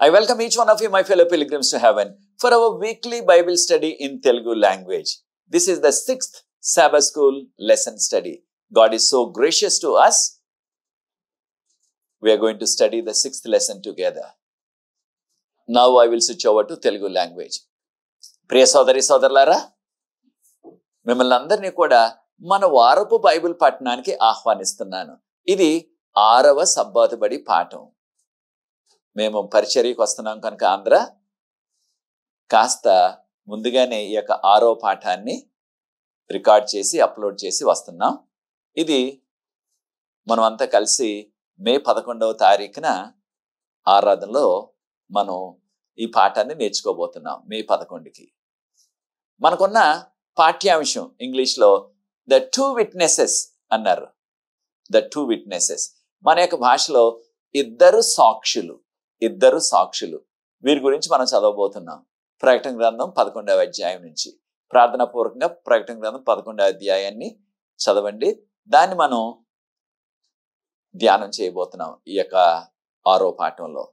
I welcome each one of you, my fellow pilgrims to heaven, for our weekly Bible study in Telugu language. This is the 6th Sabbath School lesson study. God is so gracious to us. We are going to study the 6th lesson together. Now I will switch over to Telugu language. ప్రియ సోదరి సోదరులారా, మిమ్మల్ని అందరినీ కూడా మన వారపు Bible పఠనానికి ఆహ్వానిస్తున్నాను. ఇది 6వ సబ్బాతు బడి పాఠం. మేము పరిచర్యకు వస్తున్నాం కనుక ఆంధ్ర కాస్త ముందుగానే ఈ యొక్క 6వ పాఠాన్ని రికార్డ్ చేసి అప్లోడ్ చేసి వస్తున్నాం. ఇది మనమంతా కలిసి మే 11వ తారీఖున ఆరాధనలో మనం ఈ పాఠాన్ని నేర్చుకోబోతున్నాం. మే 11కి మనకున్న పాఠ్యాంశం ఇంగ్లీష్లో ద 2 విట్నెసెస్ అన్నారు. ద 2 విట్నెసెస్ మన యొక్క భాషలో ఇద్దరు సాక్షులు వీరి గురించి మనం చదవబోతున్నాం. ప్రకటన గ్రంథం 11వ అధ్యాయం నుంచి ప్రార్థనాపూర్వకంగా ప్రకటన గ్రంథం 11వ అధ్యాయాన్ని చదవండి. దాన్ని మనం ధ్యానం చేయబోతున్నాం ఈ యొక్క 6వ పాఠంలో.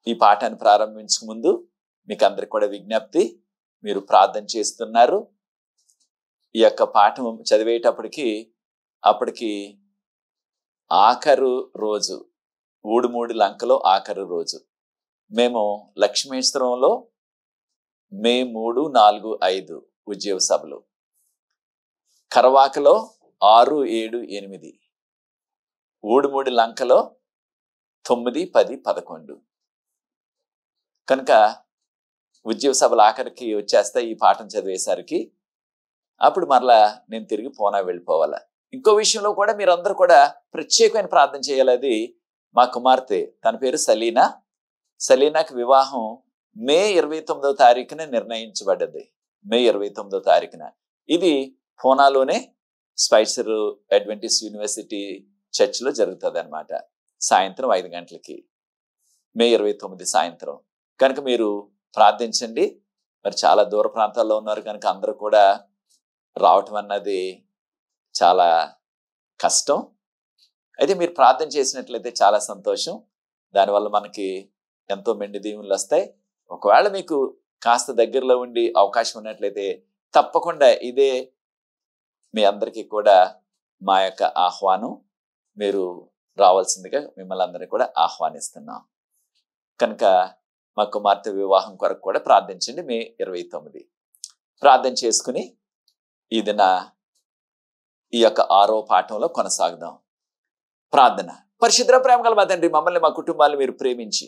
ఈ పాఠాన్ని ప్రారంభించక ముందు మీకు అందరికి కూడా విజ్ఞప్తి, మీరు ప్రార్థన చేస్తున్నారు. ఈ యొక్క పాఠం చదివేటప్పటికి అప్పటికి ఆఖరు రోజు, ఊడుమూడి లంకలో ఆఖరు రోజు. మేము లక్ష్మేశ్వరంలో మే 3, 4, 5 ఉద్యోగ సభలు, కరవాకలో 6, 7, 8, ఊడుమూడి లంకలో 9, 10, 11. కనుక ఉద్యోగ సభలు ఆఖరికి వచ్చేస్తే ఈ పాఠం చదివేసరికి అప్పుడు మరలా నేను తిరిగి పూనా వెళ్ళిపోవాలా. ఇంకో విషయంలో కూడా మీరందరూ కూడా ప్రత్యేకమైన ప్రార్థన చేయాలి. అది మా కుమార్తె, తన పేరు సలీనాకి వివాహం మే 29వ తారీఖున నిర్ణయించబడ్డది. మే 29వ తారీఖున. ఇది పూనాలోనే స్పైసర్ అడ్వెంటిస్ట్ యూనివర్సిటీ చర్చిలో జరుగుతుంది అనమాట. సాయంత్రం 5 గంటలకి, మే 29 సాయంత్రం. కనుక మీరు ప్రార్థించండి. మరి చాలా దూర ప్రాంతాల్లో ఉన్నారు కనుక అందరూ కూడా రావటం అన్నది చాలా కష్టం. అయితే మీరు ప్రార్థన చేసినట్లయితే చాలా సంతోషం. దానివల్ల మనకి ఎంతో మెండి దీవెనలు వస్తాయి. ఒకవేళ మీకు కాస్త దగ్గరలో ఉండి అవకాశం ఉన్నట్లయితే తప్పకుండా ఇదే మీ అందరికీ కూడా మా యొక్క ఆహ్వానం. మీరు రావాల్సిందిగా మిమ్మల్ని అందరినీ కూడా ఆహ్వానిస్తున్నాం. కనుక మా కుమార్తె వివాహం కొరకు కూడా ప్రార్థించండి. మే 29 ప్రార్థన చేసుకుని ఈ దిన ఈ యొక్క 6వ పాఠంలో కొనసాగుదాం. ప్రార్థన. పరిశుద్ధ ప్రేమగల మా తండ్రి, మమ్మల్ని మా కుటుంబాలను మీరు ప్రేమించి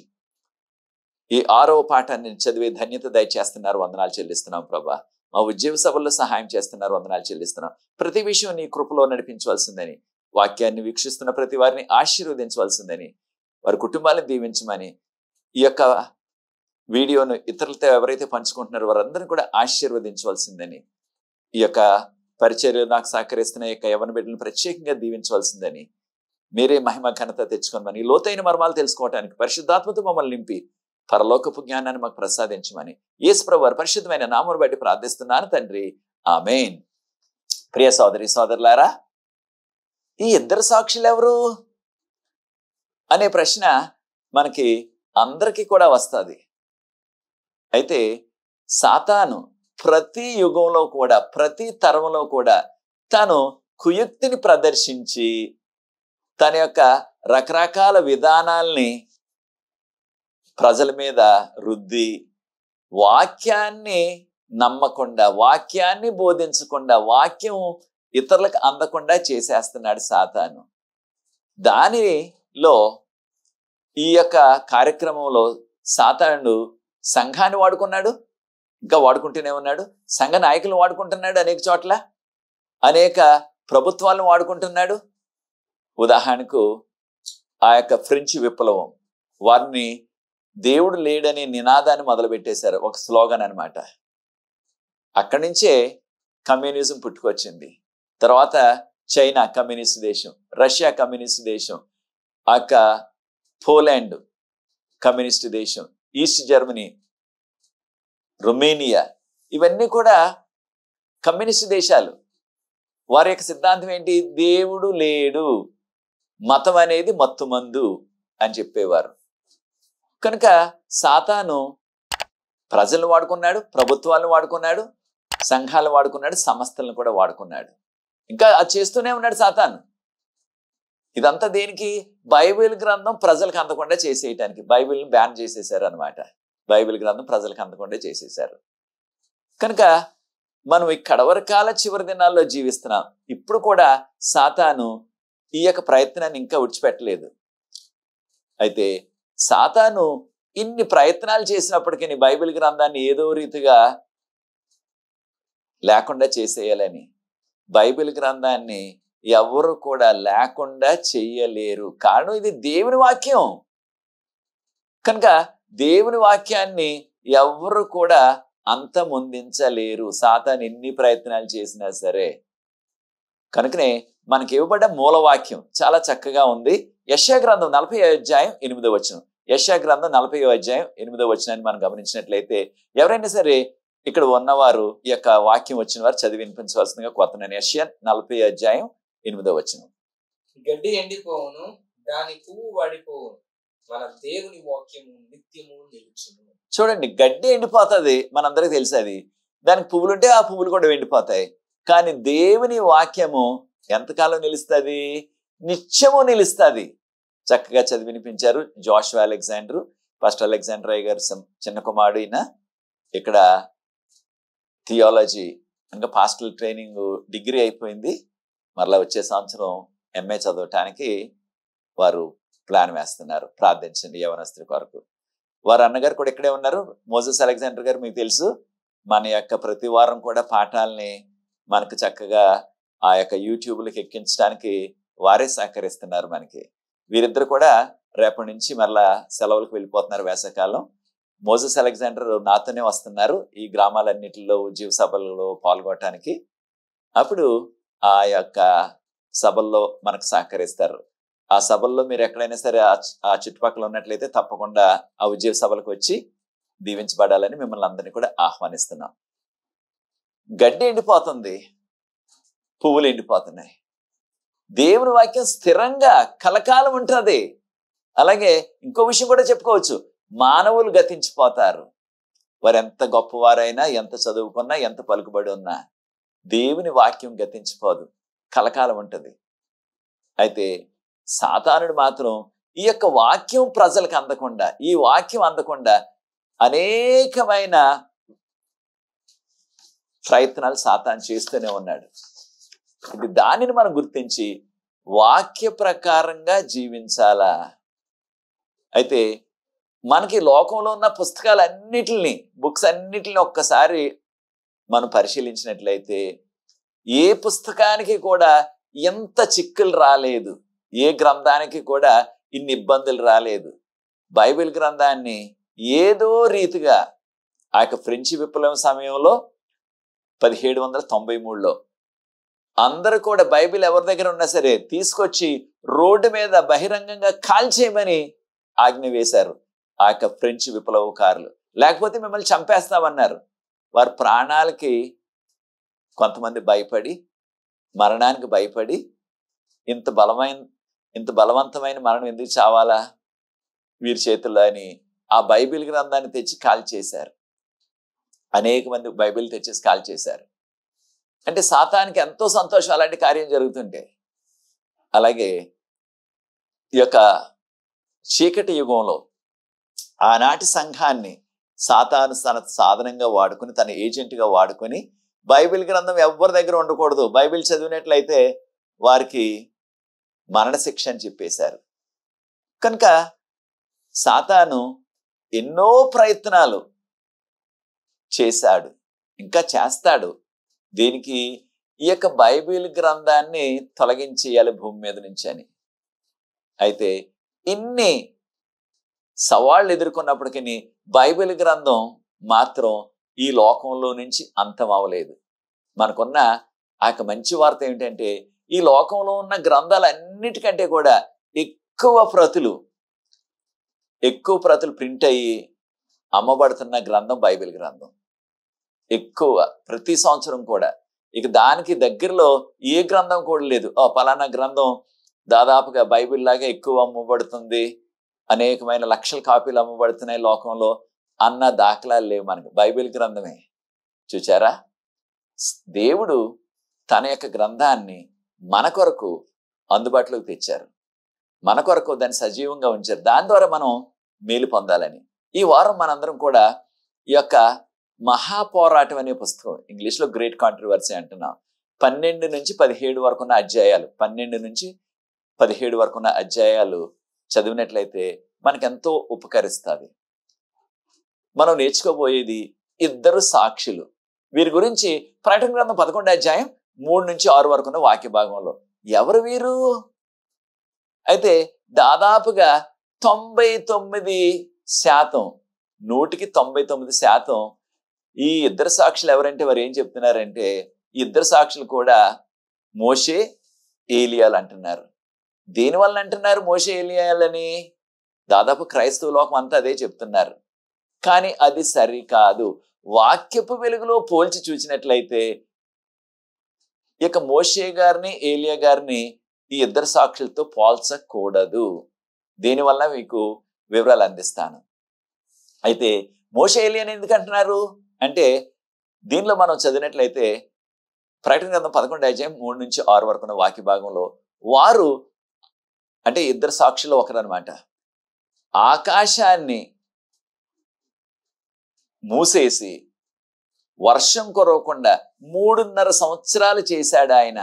ఈ 6వ పాఠాన్ని చదివే ధన్యత దయచేస్తున్నారు. వందనాలు చెల్లిస్తున్నాం ప్రభా. మా ఉద్యోగ సభల్లో సహాయం చేస్తున్నారు. వందనాలు చెల్లిస్తున్నాం. ప్రతి విషయం నీ కృపలో నడిపించవలసిందని, వాక్యాన్ని వీక్షిస్తున్న ప్రతి వారిని ఆశీర్వదించవలసిందని, వారి కుటుంబాలను దీవించమని, ఈ యొక్క వీడియోను ఇతరులతో ఎవరైతే పంచుకుంటున్నారో వారందరినీ కూడా ఆశీర్వదించవలసిందని, ఈ యొక్క పరిచర్యలు నాకు సహకరిస్తున్న యొక్క యవన బిడ్డలను ప్రత్యేకంగా దీవించవలసిందని, మీరే మహిమ ఘనత తెచ్చుకోమని, లోతైన మర్మాలు తెలుసుకోవడానికి పరిశుద్ధాత్మతో మమ్మల్ని నింపి పరలోకపు జ్ఞానాన్ని మాకు ప్రసాదించమని యేసు ప్రభువు వారి పరిశుద్ధమైన నామమును బట్టి ప్రార్థిస్తున్నాను తండ్రి. ఆమేన్. ప్రియ సోదరి సోదరులారా, ఈ ఇద్దరు సాక్షులు ఎవరు అనే ప్రశ్న మనకి అందరికీ కూడా వస్తుంది. అయితే సాతాను ప్రతి యుగంలో కూడా, ప్రతి తరంలో కూడా తను కుయుక్తిని ప్రదర్శించి తన యొక్క రకరకాల విధానాల్ని ప్రజల మీద రుద్ది, వాక్యాన్ని నమ్మకుండా, వాక్యాన్ని బోధించకుండా, వాక్యం ఇతరులకు అందకుండా చేసేస్తున్నాడు సాతాను. దానిలో ఈ యొక్క కార్యక్రమంలో సాతానుడు సంఘాన్ని వాడుకున్నాడు, ఇంకా వాడుకుంటూనే ఉన్నాడు. సంఘ నాయకులను వాడుకుంటున్నాడు, అనేక చోట్ల అనేక ప్రభుత్వాలను వాడుకుంటున్నాడు. ఉదాహరణకు ఆ యొక్క ఫ్రెంచ్ విప్లవం, వారిని దేవుడు లేడనే నినాదాన్ని మొదలుపెట్టేశారు. ఒక స్లోగన్ అనమాట. అక్కడి నుంచే కమ్యూనిజం పుట్టుకొచ్చింది. తర్వాత చైనా కమ్యూనిస్ట్ దేశం, రష్యా కమ్యూనిస్ట్ దేశం, ఆ యొక్క పోలాండ్ కమ్యూనిస్ట్ దేశం, ఈస్ట్ జర్మనీ, రొమేనియా, ఇవన్నీ కూడా కమ్యూనిస్ట్ దేశాలు. వారి యొక్క సిద్ధాంతం ఏంటి? దేవుడు లేడు, మతం అనేది మత్తుమందు అని చెప్పేవారు. కనుక సాతాను ప్రజలను వాడుకున్నాడు, ప్రభుత్వాలను వాడుకున్నాడు, సంఘాలను వాడుకున్నాడు, సంస్థలను కూడా వాడుకున్నాడు. ఇంకా అది చేస్తూనే ఉన్నాడు సాతాను. ఇదంతా దేనికి? బైబిల్ గ్రంథం ప్రజలకు అందకుండా చేసేయటానికి. బైబిల్ని బ్యాన్ చేసేసారు అనమాట. బైబిల్ గ్రంథం ప్రజలకు అందకుండా చేసేసారు. కనుక మనం ఈ కడవరకాల చివరి దినాల్లో జీవిస్తున్నాం. ఇప్పుడు కూడా సాతాను ఈ యొక్క ప్రయత్నాన్ని ఇంకా విడిచిపెట్టలేదు. అయితే సాతాను ఇన్ని ప్రయత్నాలు చేసినప్పటికీ బైబిల్ గ్రంథాన్ని ఏదో రీతిగా లేకుండా చేసేయాలని, బైబిల్ గ్రంథాన్ని ఎవరు కూడా లేకుండా చెయ్యలేరు. కారణం ఇది దేవుని వాక్యం. కనుక దేవుని వాక్యాన్ని ఎవరు కూడా అంతమొందించలేరు, సాతాను ఎన్ని ప్రయత్నాలు చేసినా సరే. కనుకనే మనకి ఇవ్వబడ్డ మూలవాక్యం చాలా చక్కగా ఉంది. యెషయా గ్రంథం 40వ అధ్యాయం 8వ వచనం. యెషయా గ్రంథం 40వ అధ్యాయం 8వ వచనాన్ని మనం గమనించినట్లయితే, ఎవరైనా సరే ఇక్కడ ఉన్నవారు ఈ యొక్క వాక్యం వచ్చిన వారు చదివి వినిపించవలసిందిగా కోరుతున్నాను. యెషయా 40వ అధ్యాయం 8వ వచనం. గడ్డి ఎండిపోవును, దాని పువ్వు వాడిపోవును, మన దేవుని వాక్యము నిత్యము నిలుచును. చూడండి, గడ్డి ఎండిపోతుంది, మనందరికీ తెలుసు. అది దానికి పువ్వులు ఉంటే ఆ పువ్వులు కూడా ఎండిపోతాయి. కానీ దేవుని వాక్యము ఎంతకాలం నిలుస్తుంది? నిత్యము నిలుస్తుంది. చక్కగా చదివి వినిపించారు జోషువా అలెగ్జాండర్, ఫస్ట్ అలెగ్జాండర్ గారు చిన్న కుమారుడు. ఈయన ఇక్కడ థియాలజీ ఇంకా పాస్టల్ ట్రైనింగ్ డిగ్రీ అయిపోయింది. మరలా వచ్చే సంవత్సరం ఎంఏ చదవటానికి వారు ప్లాన్ వేస్తున్నారు. ప్రార్థించండి యవనస్తుల కొరకు. వారు అన్నగారు కూడా ఇక్కడే ఉన్నారు, మోజెస్ అలెగ్జాండర్ గారు. మీకు తెలుసు, మన యొక్క ప్రతి వారం కూడా పాఠాలని మనకు చక్కగా ఆ యొక్క యూట్యూబ్లకు ఎక్కించడానికి వారే సహకరిస్తున్నారు మనకి. వీరిద్దరు కూడా రేపటి నుంచి మరలా సెలవులకు వెళ్ళిపోతున్నారు వేసవకాలం. మోజెస్ అలెగ్జాండర్ నాతోనే వస్తున్నారు ఈ గ్రామాలన్నిటిలో ఉద్యోగ సభల్లో పాల్గొనడానికి. అప్పుడు ఆ యొక్క సభల్లో మనకు సహకరిస్తారు. ఆ సభల్లో మీరు ఎక్కడైనా సరే ఆ చుట్టుపక్కల ఉన్నట్లయితే తప్పకుండా ఆ ఉద్యోగ సభలకు వచ్చి దీవించబడాలని మిమ్మల్ని అందరినీ కూడా ఆహ్వానిస్తున్నాం. గడ్డి ఎండిపోతుంది, పువ్వులు ఎండిపోతున్నాయి. దేవుని వాక్యం స్థిరంగా కలకాలం ఉంటుంది. అలాగే ఇంకో విషయం కూడా చెప్పుకోవచ్చు, మానవులు గతించిపోతారు. వారు ఎంత గొప్పవారైనా, ఎంత చదువుకున్నా, ఎంత పలుకుబడి ఉన్నా దేవుని వాక్యం గతించిపోదు, కలకాలం ఉంటుంది. అయితే సాతానుడు మాత్రం ఈ యొక్క వాక్యం ప్రజలకు అందకుండా, ఈ వాక్యం అందకుండా అనేకమైన ప్రయత్నాలు సాతాను చేస్తూనే ఉన్నాడు. ఇది దానిని మనం గుర్తించి వాక్య ప్రకారంగా జీవించాలా. అయితే మనకి లోకంలో ఉన్న పుస్తకాలన్నిటిని, బుక్స్ అన్నిటిని ఒక్కసారి మనం పరిశీలించినట్లయితే ఏ పుస్తకానికి కూడా ఎంత చిక్కులు రాలేదు, ఏ గ్రంథానికి కూడా ఇన్ని ఇబ్బందులు రాలేదు. బైబిల్ గ్రంథాన్ని ఏదో రీతిగా ఆ యొక్క ఫ్రెంచి విప్లవం సమయంలో 1793లో అందరూ కూడా బైబిల్ ఎవరి దగ్గర ఉన్నా సరే తీసుకొచ్చి రోడ్డు మీద బహిరంగంగా కాల్చేయమని ఆజ్ఞ వేశారు ఆ యొక్క ఫ్రెంచ్ విప్లవకారులు. లేకపోతే మిమ్మల్ని చంపేస్తామన్నారు. వారి ప్రాణాలకి కొంతమంది భయపడి, మరణానికి భయపడి, ఇంత బలవంతమైన మరణం ఎందుకు చావాలా వీరి చేతుల్లో అని ఆ బైబిల్ గ్రంథాన్ని తెచ్చి కాల్చేశారు. అనేక మంది బైబిల్ తెచ్చేసి కాల్చేశారు. అంటే సాతానికి ఎంతో సంతోషం అలాంటి కార్యం జరుగుతుంటే. అలాగే ఈ యొక్క చీకటి యుగంలో ఆనాటి సంఘాన్ని సాతాను తన సాధనంగా వాడుకుని, తన ఏజెంట్గా వాడుకొని బైబిల్ గ్రంథం ఎవరి దగ్గర ఉండకూడదు, బైబిల్ చదివినట్లయితే వారికి మరణశిక్ష అని చెప్పేశారు. కనుక సాతాను ఎన్నో ప్రయత్నాలు చేశాడు, ఇంకా చేస్తాడు. దీనికి ఈ యొక్క బైబిల్ గ్రంథాన్ని తొలగించేయాలి భూమి మీద నుంచి అని. అయితే ఇన్ని సవాళ్ళు ఎదుర్కొన్నప్పటికీ బైబిల్ గ్రంథం మాత్రం ఈ లోకంలో నుంచి అంతం అవ్వలేదు. మనకున్న ఆ యొక్క మంచి వార్త ఏమిటంటే, ఈ లోకంలో ఉన్న గ్రంథాలన్నిటికంటే కూడా ఎక్కువ ప్రతులు ప్రింట్ అయ్యి అమ్మబడుతున్న గ్రంథం బైబిల్ గ్రంథం. ఎక్కువ ప్రతి సంవత్సరం కూడా. ఇక దానికి దగ్గరలో ఏ గ్రంథం కూడా లేదు, పలానా గ్రంథం దాదాపుగా బైబిల్ లాగా ఎక్కువ అమ్మబడుతుంది, అనేకమైన లక్షల కాపీలు అమ్మబడుతున్నాయి లోకంలో అన్న దాఖలాలు లేవు మనకు. బైబిల్ గ్రంథమే చూచారా? దేవుడు తన యొక్క గ్రంథాన్ని మన కొరకు అందుబాటులోకి తెచ్చారు, మన కొరకు దాన్ని సజీవంగా ఉంచారు. దాని ద్వారా మనం మేలు పొందాలని ఈ వారం మనందరం కూడా ఈ యొక్క మహాపోరాటం అనే పుస్తకం, ఇంగ్లీష్లో గ్రేట్ కాంట్రవర్సీ అంటున్నాం, 12 నుంచి 17 వరకు ఉన్న అధ్యాయాలు, 12 నుంచి 17 వరకు ఉన్న అధ్యాయాలు చదివినట్లయితే మనకెంతో ఉపకరిస్తుంది. మనం నేర్చుకోబోయేది ఇద్దరు సాక్షులు. వీరి గురించి ప్రకటన గ్రంథం 11వ అధ్యాయం 3 నుంచి 6 వరకు ఉన్న వాక్య భాగంలో ఎవరు వీరు? అయితే దాదాపుగా 99%, 99% ఈ ఇద్దరు సాక్షులు ఎవరంటే వారు ఏం చెప్తున్నారంటే, ఈ ఇద్దరు సాక్షులు కూడా మోషే ఏలియాలు అంటున్నారు. దేనివల్ల అంటున్నారు మోషే ఏలియాలని? దాదాపు క్రైస్తవ లోకం అంతా అదే చెప్తున్నారు. కానీ అది సరికాదు. వాక్యపు వెలుగులో పోల్చి చూసినట్లయితే ఇక మోషే గారిని ఏలియా గారిని ఈ ఇద్దరు సాక్షులతో పోల్చకూడదు. దీనివల్ల మీకు వివరాలు అందిస్తాను. అయితే మోషే ఏలియాని ఎందుకు అంటున్నారు అంటే, దీనిలో మనం చదివినట్లయితే ప్రకటన గ్రంథం 11వ అధ్యాయం 3 నుంచి 6 వరకు ఉన్న వాక్య భాగంలో వారు అంటే ఇద్దరు సాక్షులు ఒకరనమాట, ఆకాశాన్ని మూసేసి వర్షం కురవకుండా 3.5 సంవత్సరాలు చేశాడు ఆయన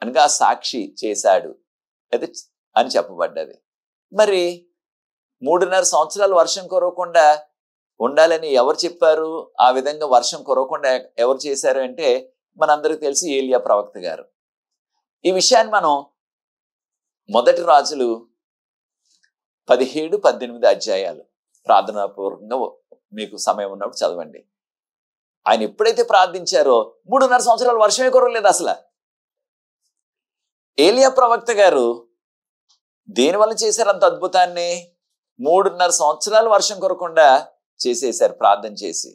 అనగా సాక్షి చేశాడు అది అని చెప్పబడ్డది. మరి 3.5 సంవత్సరాలు వర్షం కురవకుండా ఉండాలని ఎవరు చెప్పారు? ఆ విధంగా వర్షం కురవకుండా ఎవరు చేశారు అంటే మనందరికీ తెలిసి ఏలియా ప్రవక్త గారు. ఈ విషయాన్ని మనం మొదటి రాజులు 17-18 అధ్యాయాలు ప్రార్థనాపూర్వకంగా మీకు సమయం ఉన్నప్పుడు చదవండి. ఆయన ఎప్పుడైతే ప్రార్థించారో 3.5 సంవత్సరాలు వర్షమే కురవలేదు అసలు. ఏలియా ప్రవక్త గారు దేనివల్ల చేశారు అంత అద్భుతాన్ని? 3.5 సంవత్సరాలు వర్షం కురవకుండా చేసేశారు ప్రార్థన చేసి.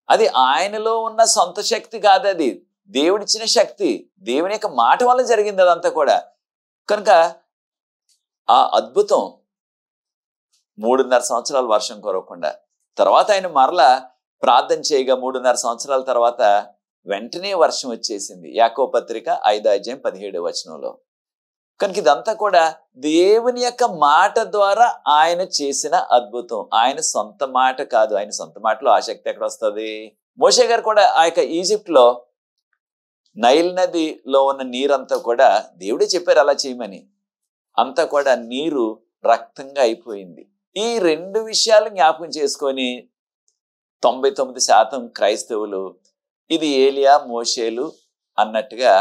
అది ఆయనలో ఉన్న సొంత శక్తి కాదు, అది దేవుడిచ్చిన శక్తి, దేవుని యొక్క మాట వల్ల జరిగింది అదంతా కూడా. కనుక ఆ అద్భుతం 3.5 సంవత్సరాలు వర్షం కురవకుండా, తర్వాత ఆయన మరలా ప్రార్థన చేయగా 3.5 సంవత్సరాల తర్వాత వెంటనే వర్షం వచ్చేసింది. యాకోబు పత్రిక 5వ అధ్యాయం 17వ వచనంలో. కనుక ఇదంతా కూడా దేవుని యొక్క మాట ద్వారా ఆయన చేసిన అద్భుతం, ఆయన సొంత మాట కాదు. ఆయన సొంత మాటలో ఆ శక్తి ఎక్కడ వస్తుంది? మోషే గారు కూడా ఆ యొక్క ఈజిప్ట్ లో నైల్ నదిలో ఉన్న నీరంతా కూడా దేవుడే చెప్పారు అలా చేయమని, అంతా కూడా నీరు రక్తంగా అయిపోయింది. ఈ 2 విషయాలు జ్ఞాపకం చేసుకొని 99% క్రైస్తవులు ఇది ఏలియా మోషేలు అన్నట్టుగా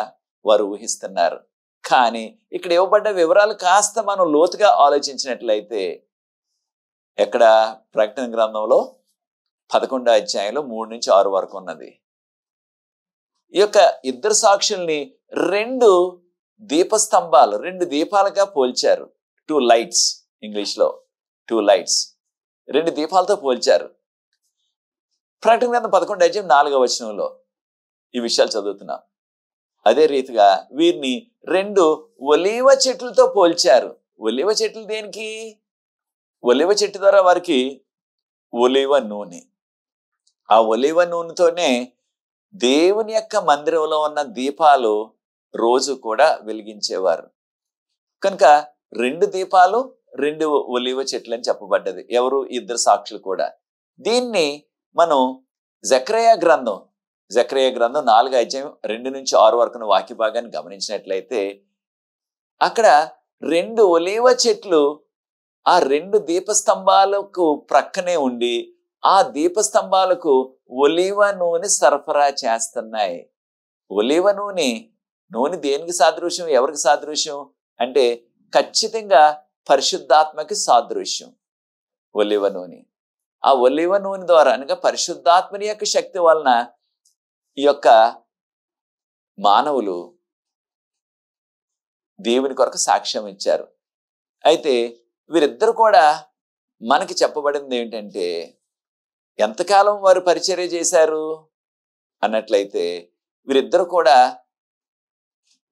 వారు ఊహిస్తున్నారు. కానీ ఇక్కడ ఇవ్వబడ్డ వివరాలు కాస్త మనం లోతుగా ఆలోచించినట్లయితే ఎక్కడ ప్రకటన గ్రంథంలో 11వ అధ్యాయంలో 3 నుంచి 6 వరకు ఉన్నది. ఈ యొక్క ఇద్దరు సాక్షుల్ని 2 దీపస్తంభాలు, 2 దీపాలుగా పోల్చారు. 2 లైట్స్, ఇంగ్లీష్లో 2 లైట్స్, 2 దీపాలతో పోల్చారు. ప్రకటన గ్రంథం 11వ అధ్యాయం 4వ వచనంలో ఈ విషయాలు చదువుతున్నాం. అదే రీతిగా వీరిని 2 ఒలీవ చెట్లతో పోల్చారు. ఒలీవ చెట్లు దేనికి? ఒలీవ చెట్టు ద్వారా వారికి ఒలీవ నూనె, ఆ ఒలీవ నూనెతోనే దేవుని యొక్క మందిరంలో ఉన్న దీపాలు రోజు కూడా వెలిగించేవారు. కనుక 2 దీపాలు 2 ఒలీవ చెట్లు అని చెప్పబడ్డది. ఎవరు? ఇద్దరు సాక్షులు కూడా. దీన్ని మనం జకర్యా గ్రంథం 4వ అధ్యాయం 2 నుంచి 6 వరకు వాక్య భాగాన్ని గమనించినట్లయితే అక్కడ 2 ఒలీవ చెట్లు ఆ 2 దీపస్తంభాలకు ప్రక్కనే ఉండి ఆ దీపస్తంభాలకు ఒలీవ నూనె సరఫరా చేస్తున్నాయి. ఒలీవ నూనె దేనికి సాదృశ్యం? ఎవరికి సాదృశ్యం అంటే ఖచ్చితంగా పరిశుద్ధాత్మకి సాదృశ్యం ఒలీవ నూనె. ఆ ఒలీవ నూనె ద్వారా అనగా పరిశుద్ధాత్మని యొక్క శక్తి వలన ఈ యొక్క మానవులు దేవుని కొరకు సాక్ష్యం ఇచ్చారు. అయితే వీరిద్దరు కూడా మనకి చెప్పబడింది ఏంటంటే, ఎంతకాలం వారు పరిచర్య చేశారు అన్నట్లయితే వీరిద్దరు కూడా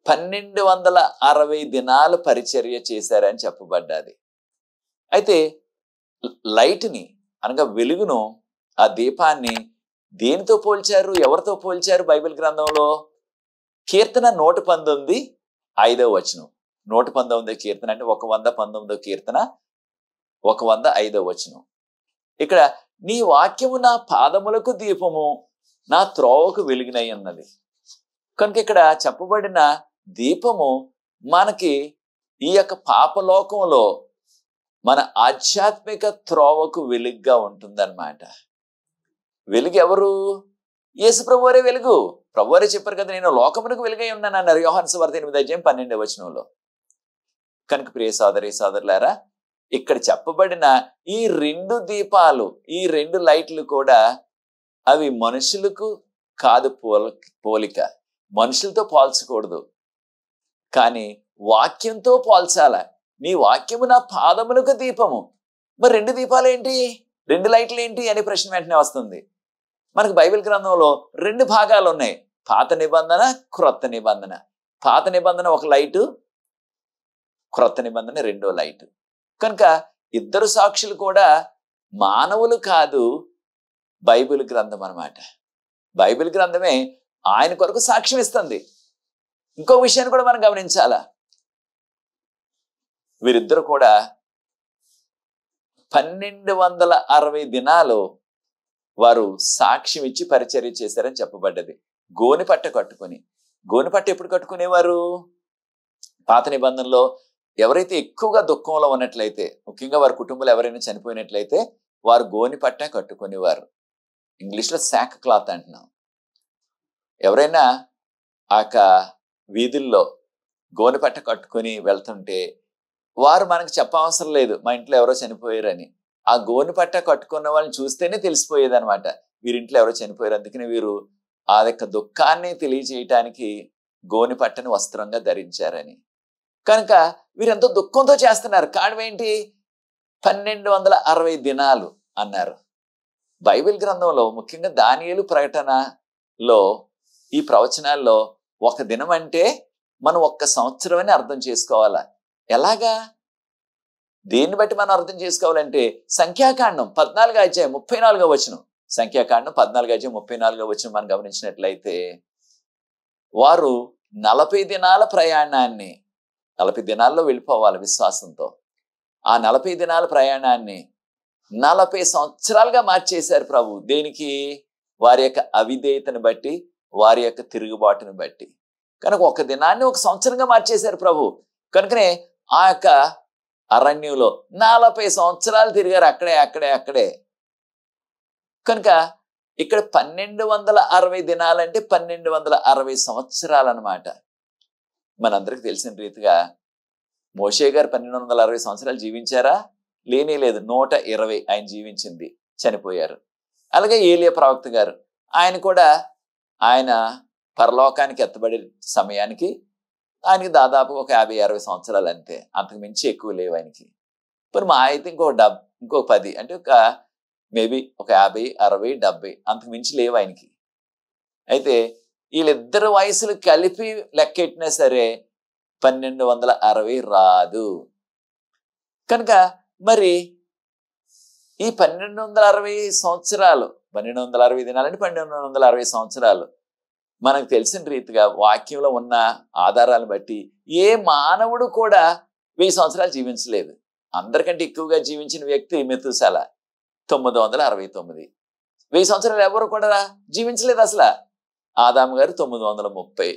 1260 దినాలు పరిచర్య చేశారని చెప్పబడ్డది. అయితే లైట్ని అనగా వెలుగును, ఆ దీపాన్ని దేనితో పోల్చారు, ఎవరితో పోల్చారు బైబిల్ గ్రంథంలో? కీర్తన 119:5 119 కీర్తన అంటే 119 కీర్తన 105 ఇక్కడ నీ వాక్యము నా పాదములకు దీపము, నా త్రోవకు వెలుగునై ఉన్నది. కనుక ఇక్కడ చెప్పబడిన దీపము మనకి ఈ యొక్క పాపలోకంలో మన ఆధ్యాత్మిక త్రోవకు వెలుగుగా ఉంటుందన్నమాట. వెలుగు ఎవరు? యేసు ప్రభువారే వెలుగు. ప్రభువారే చెప్పారు కదా, నేను లోకమునకు వెలుగై ఉన్నాను అన్నారు యోహాను సువార్త 8:12. కనుక ప్రియ సోదరి సోదరులారా, ఇక్కడ చెప్పబడిన ఈ 2 దీపాలు, ఈ 2 లైట్లు కూడా అవి మనుషులకు కాదు పోలిక, మనుషులతో పోల్చకూడదు, కానీ వాక్యంతో పోల్చాల. నీ వాక్యము నా పాదములకు దీపము. మరి 2 దీపాలు ఏంటి, 2 లైట్లు ఏంటి అనే ప్రశ్న వెంటనే వస్తుంది. మనకు బైబిల్ గ్రంథంలో 2 భాగాలు ఉన్నాయి, పాత నిబంధన, క్రొత్త నిబంధన. పాత నిబంధన ఒక లైటు, క్రొత్త నిబంధన 2వ లైటు. కనుక ఇద్దరు సాక్షులు కూడా మానవులు కాదు, బైబిల్ గ్రంథం అన్నమాట. బైబిల్ గ్రంథమే ఆయన కొరకు సాక్ష్యం ఇస్తుంది. ఇంకో విషయాన్ని కూడా మనం గమనించాలా, వీరిద్దరు కూడా 1260 దినాలు వారు సాక్ష్యం ఇచ్చి పరిచర్య చేశారని చెప్పబడ్డది. గోనెపట్ట కట్టుకుని. గోనెపట్ట ఎప్పుడు కట్టుకునేవారు? పాత నిబంధనలో ఎవరైతే ఎక్కువగా దుఃఖంలో ఉన్నట్లయితే, ముఖ్యంగా వారి కుటుంబంలో ఎవరైనా చనిపోయినట్లయితే వారు గోనెపట్ట కట్టుకునేవారు. ఇంగ్లీష్లో శాక్ క్లాత్ అంటున్నాం. ఎవరైనా ఆ వీధుల్లో గోనెపట్ట కట్టుకుని వెళ్తుంటే వారు మనకు చెప్పవసరం లేదు మా ఇంట్లో ఎవరో చనిపోయారని. ఆ గోనెపట్ట కట్టుకున్న వాళ్ళని చూస్తేనే తెలిసిపోయేది అనమాట, వీరింట్లో ఎవరో చనిపోయారు. అందుకని వీరు ఆ యొక్క దుఃఖాన్ని తెలియజేయటానికి గోనెపట్టని వస్త్రంగా ధరించారని. కనుక వీరెంతో దుఃఖంతో చేస్తున్నారు. కారణం ఏంటి? 1260 దినాలు అన్నారు. బైబిల్ గ్రంథంలో ముఖ్యంగా దానియేలు ప్రకటనలో ఈ ప్రవచనాల్లో ఒక దినం అంటే మనం 1 సంవత్సరం అని అర్థం చేసుకోవాలా. ఎలాగా? దేన్ని బట్టి మనం అర్థం చేసుకోవాలంటే సంఖ్యాకాండం 14:34 సంఖ్యాకాండం 14:34 మనం గమనించినట్లయితే వారు 40 దినాల ప్రయాణాన్ని, 40 దినాల్లో వెళ్ళిపోవాలి విశ్వాసంతో, ఆ 40 దినాల ప్రయాణాన్ని 40 సంవత్సరాలుగా మార్చేశారు ప్రభు. దేనికి? వారి యొక్క అవిధేయతను బట్టి, వారి యొక్క తిరుగుబాటును బట్టి. కనుక 1 దినాన్ని 1 సంవత్సరంగా మార్చేశారు ప్రభు. కనుకనే ఆ యొక్క అరణ్యంలో 40 సంవత్సరాలు తిరిగారు అక్కడే. కనుక ఇక్కడ 1260 దినాలంటే 1260 సంవత్సరాలు అన్నమాట. మనందరికి తెలిసిన రీతిగా మోషే గారు 1260 సంవత్సరాలు జీవించారా? లేనే లేదు. 120 ఆయన జీవించింది, చనిపోయారు. అలాగే ఏలియా ప్రవక్త గారు, ఆయన కూడా ఆయన పరలోకానికి ఎత్తబడే సమయానికి ఆయనకి దాదాపు ఒక 50-60 సంవత్సరాలు అంతే, అంతకు మించి ఎక్కువ లేవు ఆయనకి. మరి మా అయితే ఇంకో 10 అంటే మేబీ ఒక 50, 60, 70 అంతకు మించి లేవు ఆయనకి. అయితే వీళ్ళిద్దరు వయసులు కలిపి లెక్కెట్టినా సరే 1260 రాదు. కనుక మరి ఈ 1260 సంవత్సరాలు, 1260 దినాలంటే 1260 సంవత్సరాలు మనకు తెలిసిన రీతిగా వాక్యంలో ఉన్న ఆధారాలను బట్టి ఏ మానవుడు కూడా 1000 సంవత్సరాలు జీవించలేదు. అందరికంటే ఎక్కువగా జీవించిన వ్యక్తి మెతుసాల 969. 1000 సంవత్సరాలు ఎవరు కూడా జీవించలేదు అసలు. ఆదాము గారు 930,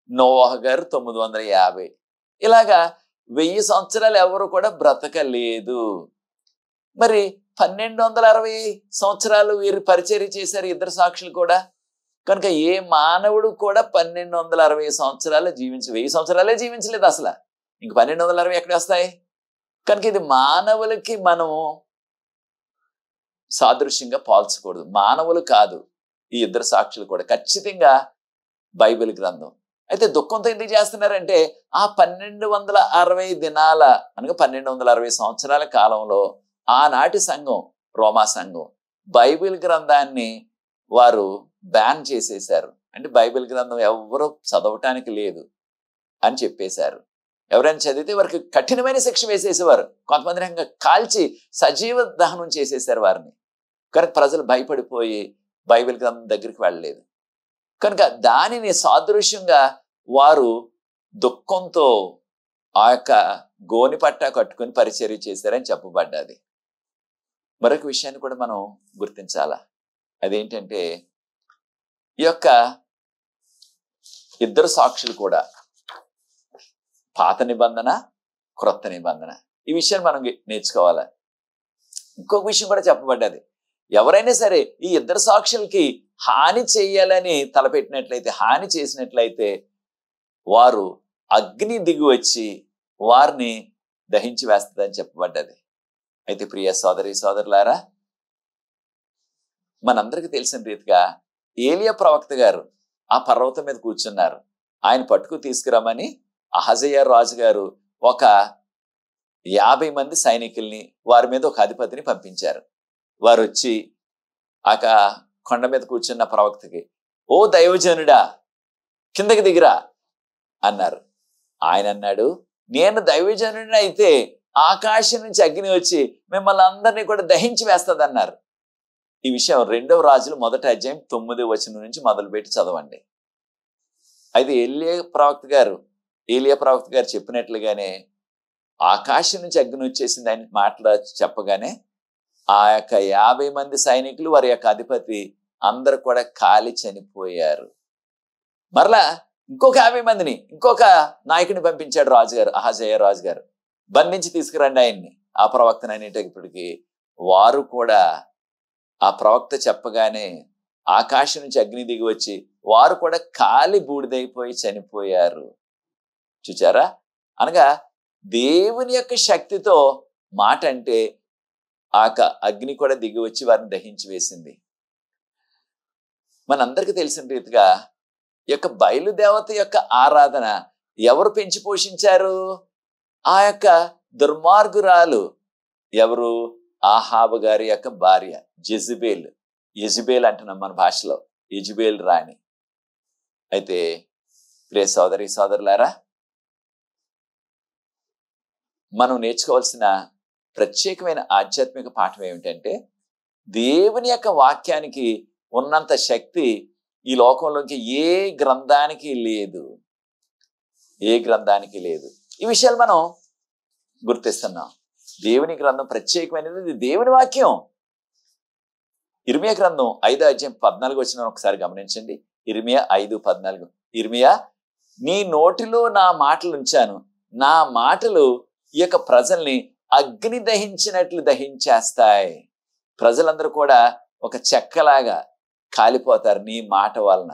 నోవాహు గారు 950. ఇలాగా 1000 సంవత్సరాలు ఎవరు కూడా బ్రతకలేదు. మరి 1260 సంవత్సరాలు వీరు పరిచర్య చేశారు ఇద్దరు సాక్షులు కూడా. కనుక ఏ మానవుడు కూడా 1260 సంవత్సరాలు 1000 సంవత్సరాలే జీవించలేదు అసలు. ఇంక 1260 ఎక్కడ వస్తాయి? కనుక ఇది మానవులకి మనము సాదృశ్యంగా పోల్చకూడదు. మానవులు కాదు ఈ ఇద్దరు సాక్షులు కూడా, ఖచ్చితంగా బైబిల్ గ్రంథం. అయితే దుఃఖంతో ఎందుకు చేస్తున్నారంటే ఆ 1260 దినాల అనగా 1260 సంవత్సరాల కాలంలో ఆనాటి సంఘం, రోమా సంఘం బైబిల్ గ్రంథాన్ని వారు బ్యాన్ చేసేశారు. అంటే బైబిల్ గ్రంథం ఎవరు చదవటానికి లేదు అని చెప్పేశారు. ఎవరైనా చదివితే వారికి కఠినమైన శిక్ష వేసేసేవారు. కొంతమంది రకంగా కాల్చి సజీవ దహనం చేసేసారు వారిని. కనుక ప్రజలు భయపడిపోయి బైబిల్ గ్రంథం దగ్గరికి వెళ్ళలేదు. కనుక దానిని సాదృశ్యంగా వారు దుఃఖంతో ఆ యొక్క గోని పట్ట కట్టుకుని పరిచర్య చేశారని చెప్పబడ్డది. మరొక విషయాన్ని కూడా మనం గుర్తించాలా. అదేంటంటే ఈ యొక్క ఇద్దరు సాక్షులు కూడా పాత నిబంధన, క్రొత్త నిబంధన, ఈ విషయాన్ని మనం నేర్చుకోవాలి. ఇంకొక విషయం కూడా చెప్పబడ్డది. ఎవరైనా సరే ఈ ఇద్దరు సాక్షులకి హాని చేయాలని తలపెట్టినట్లయితే, హాని చేసినట్లయితే వారు అగ్ని దిగి వచ్చి వారిని దహించి వేస్తుందని చెప్పబడ్డది. అయితే ప్రియ సోదరి సోదరులారా, మనందరికీ తెలిసిన రీతిగా ఏలియా ప్రవక్త గారు ఆ పర్వతం మీద కూర్చున్నారు. ఆయన పట్టుకు తీసుకురమ్మని అహజయ్య రాజు గారు ఒక 50 మంది సైనికుల్ని, వారి మీద ఒక అధిపతిని పంపించారు. వారు వచ్చి ఆ కొండ మీద కూర్చున్న ప్రవక్తకి, ఓ దైవజనుడా కిందకి దిగిరా అన్నారు. ఆయన అన్నాడు, నేను దైవజనుడిని అయితే ఆకాశం నుంచి అగ్ని వచ్చి మిమ్మల్ని అందరినీ కూడా దహించి వేస్తుంది అన్నారు. ఈ విషయం 2వ రాజులు 1వ అధ్యాయం 9వ వచనం నుంచి మొదలుపెట్టి చదవండి. అయితే ఏలియా ప్రవక్త గారు చెప్పినట్లుగానే ఆకాశం నుంచి అగ్ని వచ్చేసింది ఆయన మాటలు చెప్పగానే ఆ యొక్క 50 మంది సైనికులు, వారి యొక్క అధిపతి అందరు కూడా కాలి చనిపోయారు. మరలా ఇంకొక 50 మందిని, ఇంకొక నాయకుని పంపించాడు రాజుగారు, అహజయ్య రాజుగారు, బంధించి తీసుకురండి ఆయన్ని, ఆ ప్రవక్తను అనేటప్పటికీ వారు కూడా ఆ ప్రవక్త చెప్పగానే ఆకాశం నుంచి అగ్ని దిగి వచ్చి వారు కూడా కాలి బూడిదైపోయి చనిపోయారు. చూచారా? అనగా దేవుని యొక్క శక్తితో మాట అంటే ఆ అగ్ని కూడా దిగి వచ్చి వారిని దహించి వేసింది. మనందరికీ తెలిసిన రీతిగా ఈ యొక్క బయలుదేవత యొక్క ఆరాధన ఎవరు పెంచి పోషించారు? ఆ యొక్క దుర్మార్గురాలు ఎవరు? ఆహాబు గారి యొక్క భార్య యెజబేల్ అంటున్నాం మన భాషలో, యెజబేల్ రాణి. అయితే ప్రియ సోదరి సోదరులారా, మనం నేర్చుకోవాల్సిన ప్రత్యేకమైన ఆధ్యాత్మిక పాఠం ఏమిటంటే, దేవుని యొక్క వాక్యానికి ఉన్నంత శక్తి ఈ లోకంలోకి ఏ గ్రంథానికి లేదు. ఈ విషయాలు మనం గుర్తిస్తున్నాం. దేవుని గ్రంథం ప్రత్యేకమైనది, ఇది దేవుని వాక్యం. ఇర్మియా గ్రంథం 5వ అధ్యాయం 14 వచనం ఒకసారి గమనించండి. ఇర్మియా 5:14. ఇర్మియా, నీ నోటిలో నా మాటలు ఉంచాను, నా మాటలు ఈ యొక్క ప్రజల్ని అగ్ని దహించినట్లు దహించేస్తాయి. ప్రజలందరూ కూడా ఒక చెక్కలాగా కాలిపోతారు నీ మాట వలన.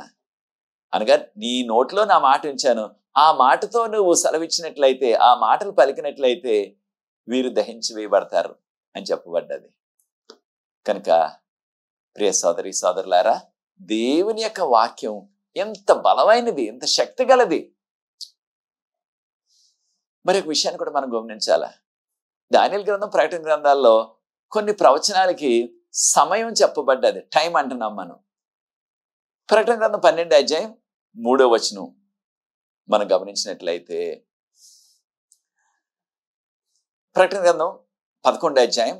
అనగా నీ నోట్లో నా మాట ఉంచాను, ఆ మాటతో నువ్వు సెలవిచ్చినట్లయితే, ఆ మాటలు పలికినట్లయితే వీరు దహించి వేయబడతారు అని చెప్పబడ్డది. కనుక ప్రియ సోదరి సోదరులారా, దేవుని యొక్క వాక్యం ఎంత బలమైనది, ఎంత శక్తి గలది. మరి ఒక విషయాన్ని కూడా మనం గమనించాలా. దానియేలు గ్రంథం, ప్రకటన గ్రంథాల్లో కొన్ని ప్రవచనాలకి సమయం చెప్పబడ్డది, టైం అంటున్నాం మనం. ప్రకటన గ్రంథం 12వ అధ్యాయం 3వ వచనం మనం గమనించినట్లయితే, ప్రకటన గ్రంథం 11వ అధ్యాయం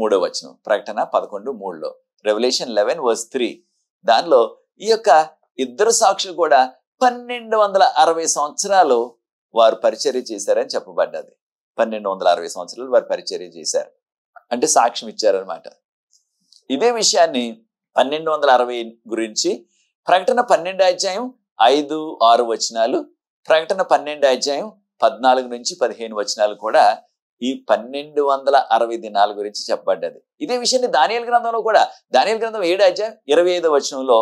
3వ వచనం, ప్రకటన 11:3లో, రెవల్యూషన్ 11:3, దానిలో ఈ యొక్క ఇద్దరు సాక్షులు కూడా 1260 సంవత్సరాలు వారు పరిచర్య చేశారని చెప్పబడ్డది. 1260 సంవత్సరాలు వారు పరిచర్య చేశారు అంటే సాక్ష్యం ఇచ్చారనమాట. ఇదే విషయాన్ని 1260 గురించి ప్రకటన 12వ అధ్యాయం 5-6 వచనాలు, ప్రకటన 12వ అధ్యాయం 14 నుంచి 15 వచనాలు కూడా ఈ 1260 దినాల గురించి చెప్పబడ్డది. ఇదే విషయాన్ని దానియేలు గ్రంథంలో కూడా, దానియేలు గ్రంథం 7వ అధ్యాయం 25వ వచనంలో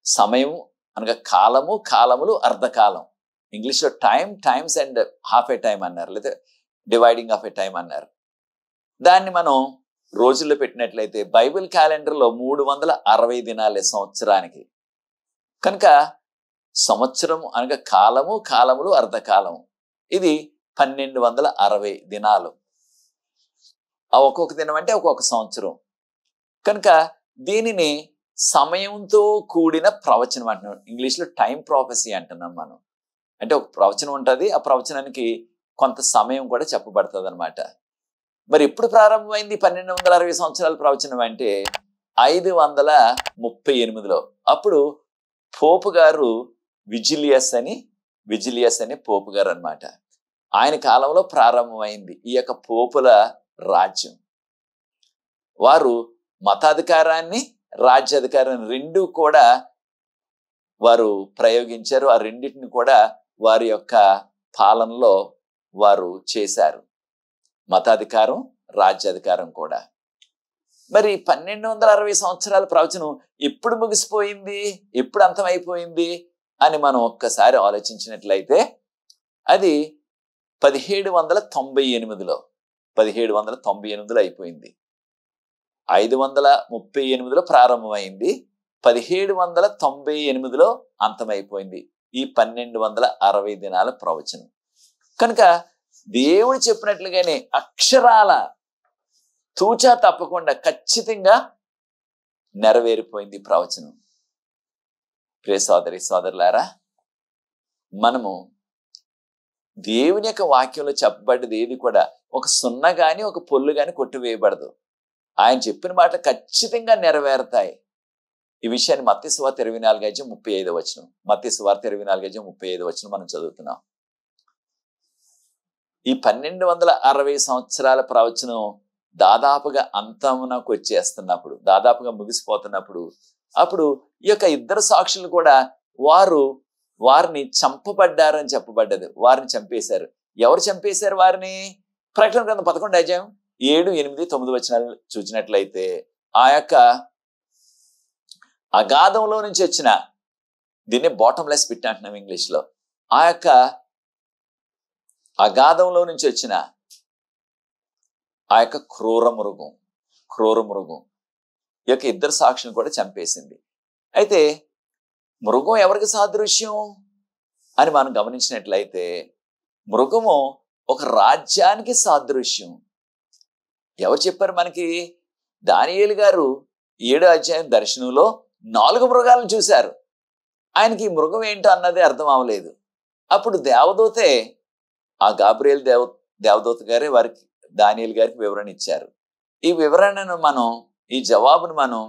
సమయం అనగా కాలము, కాలములు, అర్ధకాలం, ఇంగ్లీష్లో times and half A time అన్నారు, లేదా డివైడింగ్ ఆఫ్ ఏ టైం అన్నారు. దాన్ని మనం రోజుల్లో పెట్టినట్లయితే బైబిల్ క్యాలెండర్లో 360 దినాలే సంవత్సరానికి. కనుక సంవత్సరం అనగా కాలము, కాలములు, అర్ధకాలము, ఇది 1260 దినాలు. ఆ ఒక్కొక్క దినం అంటే ఒక్కొక్క సంవత్సరం. కనుక దీనిని సమయంతో కూడిన ప్రవచనం అంటున్నాం, ఇంగ్లీష్లో టైం ప్రాఫెసీ అంటున్నాం మనం. అంటే ఒక ప్రవచనం ఉంటుంది, ఆ ప్రవచనానికి కొంత సమయం కూడా చెప్పబడుతుంది అనమాట. మరి ఎప్పుడు ప్రారంభమైంది 1260 సంవత్సరాల ప్రవచనం అంటే 538లో. అప్పుడు పోపు గారు విజిలియస్ అని పోపు గారు అనమాట. ఆయన కాలంలో ప్రారంభమైంది ఈ యొక్క పోపుల రాజ్యం. వారు మతాధికారాన్ని, రాజ్యాధికారాన్ని రెండూ కూడా వారు ప్రయోగించారు. ఆ రెండింటిని కూడా వారి యొక్క పాలనలో వారు చేశారు, మతాధికారం, రాజ్యాధికారం కూడా. మరి 1260 సంవత్సరాల ప్రవచనం ఎప్పుడు ముగిసిపోయింది, ఎప్పుడు అంతమైపోయింది అని మనం ఒక్కసారి ఆలోచించినట్లయితే అది 1798లో అయిపోయింది. 538లో ప్రారంభమైంది, 1798లో అంతమైపోయింది ఈ 1260 దినాల ప్రవచనం. కనుక దేవుడు చెప్పినట్లుగానే అక్షరాల తూచా తప్పకుండా ఖచ్చితంగా నెరవేరిపోయింది ప్రవచనం. ప్రియ సోదరి సోదరులారా, మనము దేవుని యొక్క వాక్యంలో చెప్పబడ్డది ఏది కూడా ఒక సున్న గాని ఒక పొల్లు గాని కొట్టివేయబడదు. ఆయన చెప్పిన మాట ఖచ్చితంగా నెరవేరుతాయి. ఈ విషయాన్ని మత్తయి సువార్త 24:35 మత్తయి సువార్త 24:35 మనం చదువుతున్నాం. ఈ 1260 సంవత్సరాల ప్రవచనం దాదాపుగా అంతమునకు వచ్చేస్తున్నప్పుడు, దాదాపుగా ముగిసిపోతున్నప్పుడు, అప్పుడు ఈ యొక్క ఇద్దరు సాక్షులు కూడా వారిని చంపబడ్డారని చెప్పబడ్డది. వారిని చంపేశారు. ఎవరు చంపేశారు వారిని? ప్రకటన గ్రంథం 11:7-8-9 చూసినట్లయితే ఆ యొక్క అగాధంలో నుంచి వచ్చిన, దీన్ని బాటమ్లెస్ పిట్ అంటున్నాం ఇంగ్లీష్లో, ఆ యొక్క అగాధంలో నుంచి వచ్చిన ఆ యొక్క క్రూర మృగం ఈ యొక్క ఇద్దరు సాక్షులను కూడా చంపేసింది. అయితే మృగం ఎవరికి సాదృశ్యం అని మనం గమనించినట్లయితే మృగము ఒక రాజ్యానికి సాదృశ్యం. ఎవరు చెప్పారు మనకి? దానియేలు గారు 7వ అధ్యాయం దర్శనంలో 4 మృగాలను చూశారు. ఆయనకి ఈ మృగం ఏంటో అన్నది అర్థం అవ్వలేదు. అప్పుడు దేవదూతే, ఆ గాబ్రియేల్ దేవదూత గారే వారికి, దానియేలు గారికి వివరణ ఇచ్చారు. ఈ వివరణను ఈ జవాబును మనం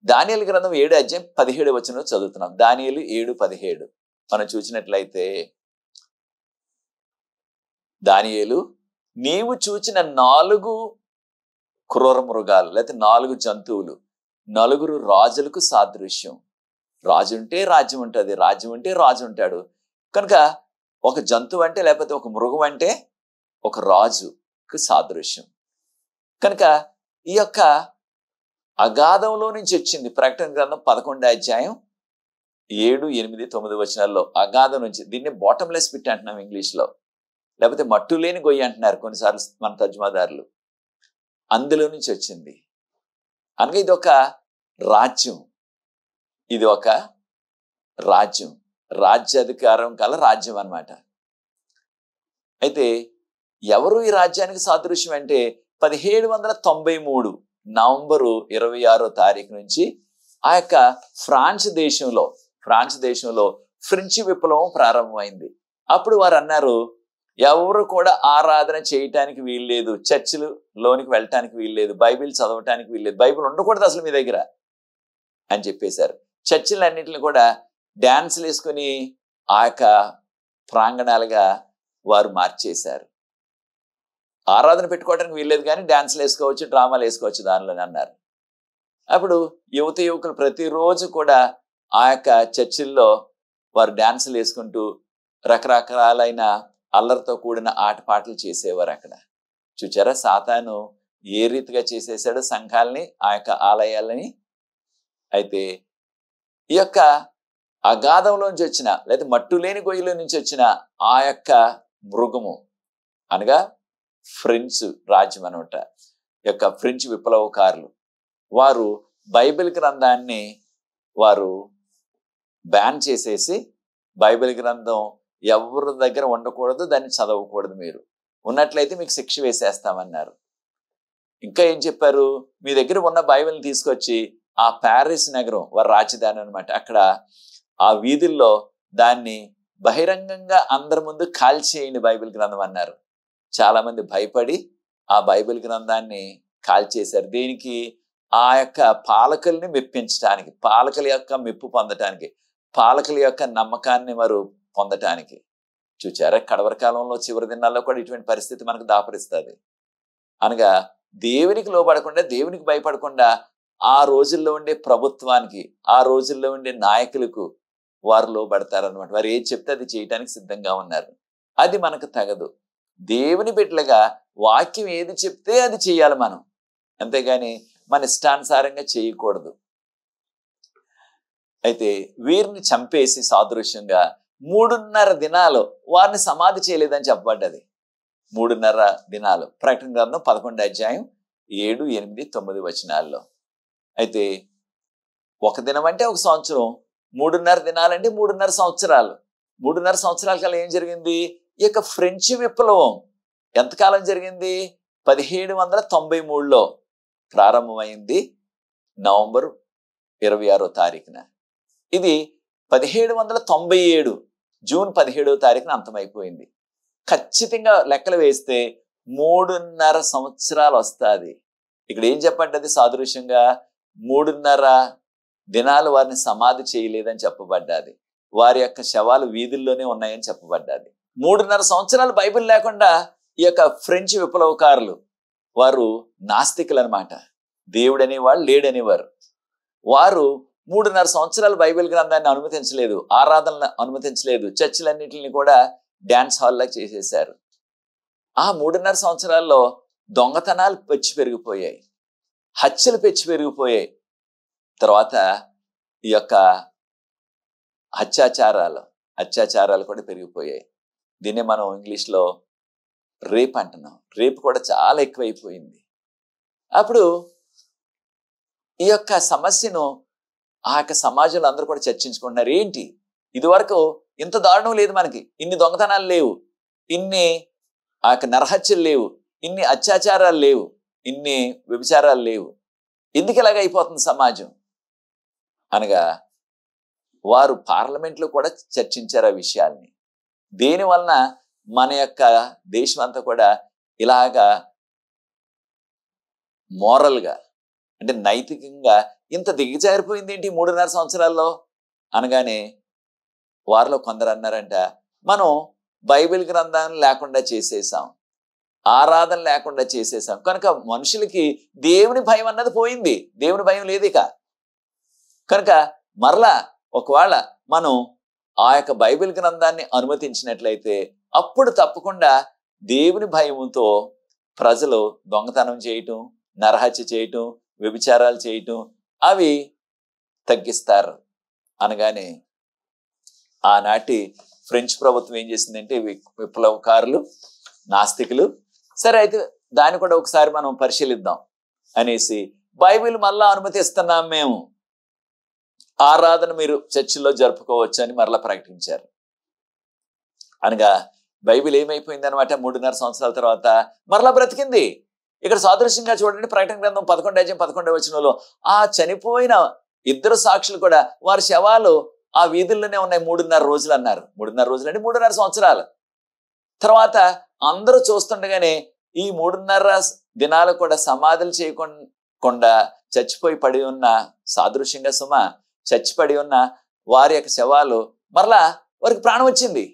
దానియేలు గ్రంథం 7:17 చదువుతున్నాం. దానియేలు 7:17 మనం చూసినట్లయితే, దానియేలు, నీవు చూచిన 4 క్రూర మృగాలు లేకపోతే 4 జంతువులు 4 రాజులకు సాదృశ్యం. రాజు ఉంటే రాజ్యం ఉంటుంది, రాజ్యం ఉంటే రాజు ఉంటాడు. కనుక ఒక జంతువు అంటే లేకపోతే ఒక మృగం అంటే ఒక రాజుకు సాదృశ్యం. కనుక ఈ యొక్క అగాధంలో నుంచి వచ్చింది. ప్రకటన గ్రంథం 11:7-8-9 అగాధం నుంచి. దీన్ని బాటమ్లెస్ పిట్ అంటున్నాం ఇంగ్లీష్లో, లేకపోతే మట్టు లేని గొయ్యి అంటున్నారు కొన్నిసార్లు మన తర్జుమాదారులు. అందులో నుంచి వచ్చింది. అనగా ఇది ఒక రాజ్యం, రాజ్యాధికారం కల రాజ్యం అన్నమాట. అయితే ఎవరు ఈ రాజ్యానికి సాదృశ్యం అంటే 1793 నవంబరు 26వ తారీఖు నుంచి ఆ యొక్క ఫ్రాన్స్ దేశంలో ఫ్రెంచ్ విప్లవం ప్రారంభమైంది. అప్పుడు వారు అన్నారు, ఎవరు కూడా ఆరాధన చేయటానికి వీల్లేదు, చర్చిలు లోనికి వెళ్ళటానికి వీల్లేదు, బైబిల్ చదవటానికి వీల్లేదు, బైబిల్ ఉండకూడదు అసలు మీ దగ్గర అని చెప్పేశారు. చర్చిలన్నింటిని కూడా డ్యాన్సులు వేసుకుని ఆ యొక్క ప్రాంగణాలుగా వారు మార్చేశారు. ఆరాధన పెట్టుకోవడానికి వీల్లేదు కానీ డ్యాన్సులు వేసుకోవచ్చు, డ్రామాలు వేసుకోవచ్చు దానిలోనే అన్నారు. అప్పుడు యువకులు ప్రతిరోజు కూడా ఆ యొక్క చర్చిల్లో వారు డ్యాన్సులు వేసుకుంటూ రకరకాలైన అల్లరితో కూడిన ఆటపాటలు చేసేవారు. అక్కడ చూచారా సాతాను ఏ రీతిగా చేసేసాడో సంఘాలని, ఆ యొక్క ఆలయాలని. అయితే ఈ యొక్క అగాధంలోంచి వచ్చిన లేదా మట్టు లేని గొయ్యిలో నుంచి వచ్చిన ఆ యొక్క మృగము అనగా ఫ్రెంచ్ రాజ్యం అనమాట. యొక్క ఫ్రెంచ్ విప్లవకారులు వారు బైబిల్ గ్రంథాన్ని వారు బ్యాన్ చేసేసి, బైబిల్ గ్రంథం ఎవరి దగ్గర ఉండకూడదు, దాన్ని చదవకూడదు, మీరు ఉన్నట్లయితే మీకు శిక్ష వేసేస్తామన్నారు. ఇంకా ఏం చెప్పారు, మీ దగ్గర ఉన్న బైబిల్ని తీసుకొచ్చి ఆ ప్యారిస్ నగరం వారి రాజధాని అనమాట, అక్కడ ఆ వీధుల్లో దాన్ని బహిరంగంగా అందరి ముందు కాల్చేయండి బైబిల్ గ్రంథం అన్నారు. చాలా మంది భయపడి ఆ బైబిల్ గ్రంథాన్ని కాల్చేశారు. దేనికి? ఆ యొక్క పాలకుల్ని మెప్పించడానికి, పాలకుల యొక్క మెప్పు పొందటానికి, పాలకుల యొక్క నమ్మకాన్ని వారు పొందటానికి. చూచారా, కడవరి కాలంలో చివరి దినాల్లో కూడా ఇటువంటి పరిస్థితి మనకు దాపరిస్తుంది. అనగా దేవునికి లోబడకుండా, దేవునికి భయపడకుండా ఆ రోజుల్లో ఉండే ప్రభుత్వానికి, ఆ రోజుల్లో ఉండే నాయకులకు వారు లోబడతారనమాట. వారు ఏది చెప్తే అది చేయటానికి సిద్ధంగా ఉన్నారు. అది మనకు తగదు. దేవుని బిడ్డలుగా వాక్యం ఏది చెప్తే అది చేయాలి మనం, అంతేగాని మన ఇష్టానుసారంగా చేయకూడదు. అయితే వీరిని చంపేసి సాదృశ్యంగా 3.5 దినాలు వారిని సమాధి చేయలేదని చెప్పబడ్డది. 3.5 దినాలు ప్రకటన గ్రంథం 11వ అధ్యాయం 7, 8, 9 వచనాల్లో. అయితే ఒక దినం అంటే ఒక సంవత్సరం, 3.5 దినాలంటే 3.5 సంవత్సరాలు. 3.5 సంవత్సరాల కల్లా ఏం జరిగింది? ఈ యొక్క ఫ్రెంచ్ విప్లవం ఎంతకాలం జరిగింది? 1793లో ప్రారంభమైంది, నవంబర్ 26వ తారీఖున. ఇది 1797 జూన్ 17వ తారీఖున అంతమైపోయింది. ఖచ్చితంగా లెక్కలు వేస్తే 3.5 సంవత్సరాలు వస్తుంది. ఇక్కడ ఏం చెప్పబడ్డది? సాదృశ్యంగా 3.5 దినాలు వారిని సమాధి చేయలేదని చెప్పబడ్డది. వారి యొక్క శవాలు వీధుల్లోనే ఉన్నాయని చెప్పబడ్డది. 3.5 సంవత్సరాలు బైబిల్ లేకుండా ఈ యొక్క ఫ్రెంచ్ విప్లవకారులు వారు నాస్తికులు అనమాట. దేవుడు అనేవాళ్ళు లేడనేవారు. వారు 3.5 సంవత్సరాలు బైబిల్ గ్రంథాన్ని అనుమతించలేదు, ఆరాధనలు అనుమతించలేదు, చర్చిలన్నింటిని కూడా డాన్స్ హాల్లా చేసేశారు. ఆ 3.5 సంవత్సరాల్లో దొంగతనాలు పెంచి పెరిగిపోయాయి, హత్యలు పెంచి పెరిగిపోయాయి. తర్వాత ఈ యొక్క అత్యాచారాలు కూడా పెరిగిపోయాయి. దీన్నే మనం ఇంగ్లీష్లో రేప్ అంటున్నాం. రేప్ కూడా చాలా ఎక్కువైపోయింది. అప్పుడు ఈ యొక్క సమస్యను ఆ యొక్క సమాజంలో అందరూ కూడా చర్చించుకుంటున్నారు. ఏంటి, ఇదివరకు ఇంత దారుణం లేదు, మనకి ఇన్ని దొంగతనాలు లేవు, ఇన్ని ఆ యొక్క నరహత్యలు లేవు, ఇన్ని అత్యాచారాలు లేవు, ఇన్ని వ్యభిచారాలు లేవు, ఎందుకు ఇలాగ అయిపోతుంది సమాజం అనగా వారు పార్లమెంట్లో కూడా చర్చించారు ఆ విషయాల్ని. దేనివలన మన యొక్క దేశం అంతా కూడా ఇలాగా మోరల్గా అంటే నైతికంగా ఇంత దిగజారిపోయింది ఏంటి 3.5 సంవత్సరాల్లో అనగానే వారిలో కొందరు అన్నారంట, మనం బైబిల్ గ్రంథాన్ని లేకుండా చేసేసాం, ఆరాధన లేకుండా చేసేసాం, కనుక మనుషులకి దేవుని భయం అన్నది పోయింది, దేవుని భయం లేదు ఇక. కనుక మరలా ఒకవేళ మనం ఆ యొక్క బైబిల్ గ్రంథాన్ని అనుమతించినట్లయితే అప్పుడు తప్పకుండా దేవుని భయముతో ప్రజలు దొంగతనం చేయటం, నరహత్య చేయటం, వ్యభిచారాలు చేయటం అవి తగ్గిస్తారు అనగానే ఆనాటి ఫ్రెంచ్ ప్రభుత్వం ఏం చేసిందంటే విప్లవకారులు, నాస్తికులు, సరే అయితే దాన్ని కూడా ఒకసారి మనం పరిశీలిద్దాం అనేసి బైబిల్ మళ్ళా అనుమతిస్తున్నాం, మేము ఆరాధన మీరు చర్చిల్లో జరుపుకోవచ్చు అని మరలా ప్రకటించారు. అనగా బైబిల్ ఏమైపోయింది అనమాట, 3.5 సంవత్సరాల తర్వాత మరలా బ్రతికింది. ఇక్కడ సాదృశ్యంగా చూడండి, ప్రకటన గ్రంథం 11వ అధ్యాయం 11వ వచనంలో ఆ చనిపోయిన 2 సాక్షులు కూడా వారి శవాలు ఆ వీధుల్లోనే ఉన్నాయి 3.5 రోజులు అన్నారు. 3.5 రోజులు అంటే 3.5 సంవత్సరాలు. తర్వాత అందరూ చూస్తుండగానే ఈ 3.5 దినాలు కూడా సమాధులు చేయకుండా చచ్చిపోయి పడి ఉన్న, సాదృశ్యంగా చచ్చిపడి ఉన్న వారి యొక్క శవాలు మరలా వారికి ప్రాణం వచ్చింది,